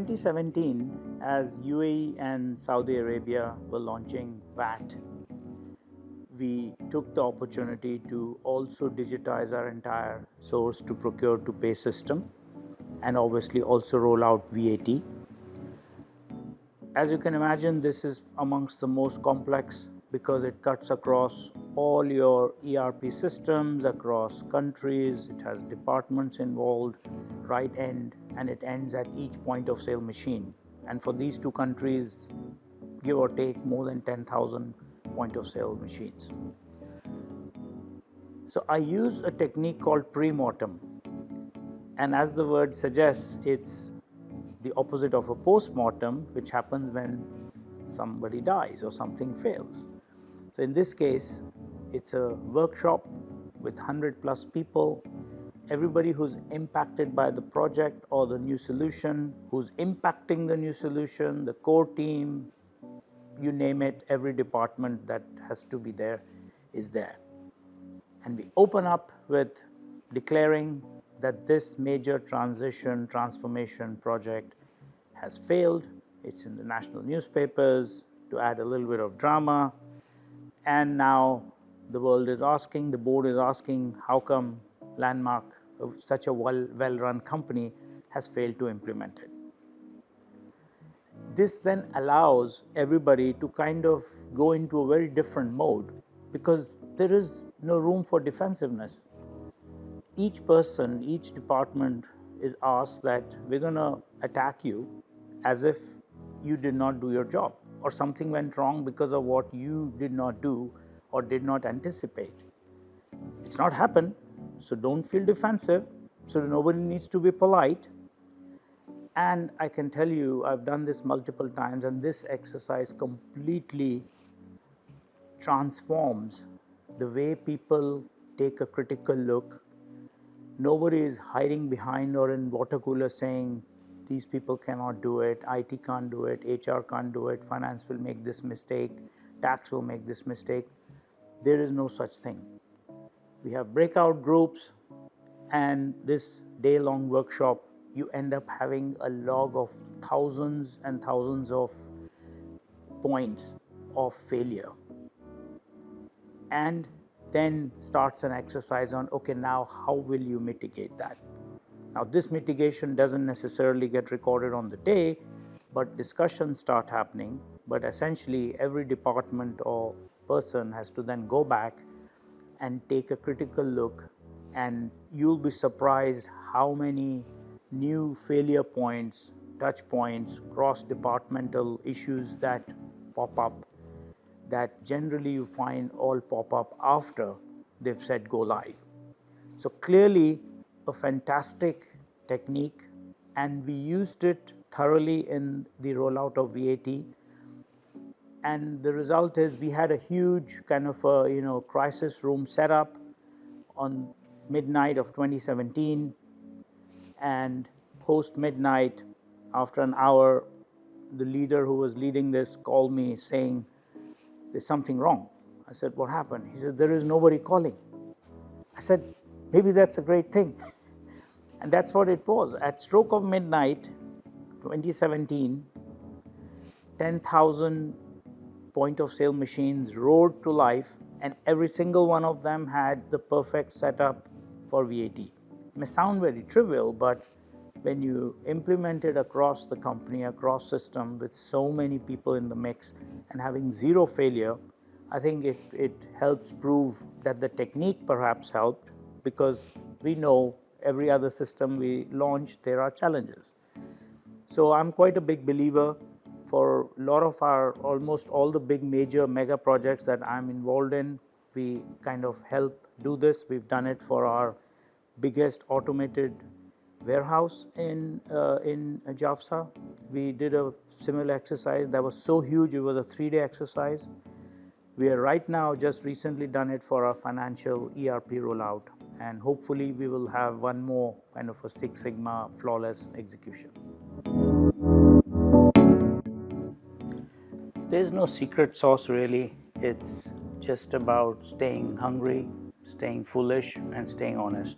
2017, as UAE and Saudi Arabia were launching VAT, we took the opportunity to also digitize our entire source to procure to pay system and obviously also roll out VAT. As you can imagine, this is amongst the most complex because it cuts across all your ERP systems, across countries, it has departments involved, right end, and it ends at each point of sale machine. And for these two countries, give or take more than 10,000 point of sale machines. So I use a technique called pre-mortem. And as the word suggests, it's the opposite of a post-mortem, which happens when somebody dies or something fails. So in this case, it's a workshop with 100 plus people, everybody who's impacted by the project or the new solution, who's impacting the new solution, the core team, you name it, every department that has to be there is there. And we open up with declaring that this major transformation project has failed. It's in the national newspapers to add a little bit of drama. And now the world is asking, the board is asking, how come Landmark, such a well-run company, has failed to implement it? This then allows everybody to kind of go into a very different mode because there is no room for defensiveness. Each person, each department is asked that we're going to attack you as if you did not do your job or something went wrong because of what you did not do or did not anticipate. It's not happened, so don't feel defensive, so nobody needs to be polite. And I can tell you, I've done this multiple times, and this exercise completely transforms the way people take a critical look. Nobody is hiding behind or in water cooler saying, these people cannot do it, IT can't do it, HR can't do it, finance will make this mistake, tax will make this mistake. There is no such thing. We have breakout groups, and this day-long workshop, you end up having a log of thousands and thousands of points of failure. And then starts an exercise on, okay, now how will you mitigate that? Now this mitigation doesn't necessarily get recorded on the day, but discussions start happening. But essentially every department or person has to then go back and take a critical look, and you'll be surprised how many new failure points, touch points, cross-departmental issues that pop up, that generally you find all pop up after they've said go live. So clearly a fantastic technique, and we used it thoroughly in the rollout of VAT. And the result is we had a huge kind of a, crisis room set up on midnight of 2017, and post midnight, after an hour, the leader who was leading this called me saying, there's something wrong. I said, what happened? He said, there is nobody calling. I said, maybe that's a great thing. And that's what it was. At stroke of midnight, 2017, 10,000 point of sale machines roared to life, and every single one of them had the perfect setup for VAT. It may sound very trivial, but when you implement it across the company, across system, with so many people in the mix and having zero failure, I think it helps prove that the technique perhaps helped, because we know every other system we launch, there are challenges. So I'm quite a big believer. For a lot of our, almost all the big major mega projects that I'm involved in, we kind of help do this. We've done it for our biggest automated warehouse in Jafsa. We did a similar exercise that was so huge, it was a 3-day exercise. We are right now just recently done it for our financial ERP rollout, and hopefully we will have one more kind of a Six Sigma flawless execution. There's no secret sauce really. It's just about staying hungry, staying foolish, and staying honest.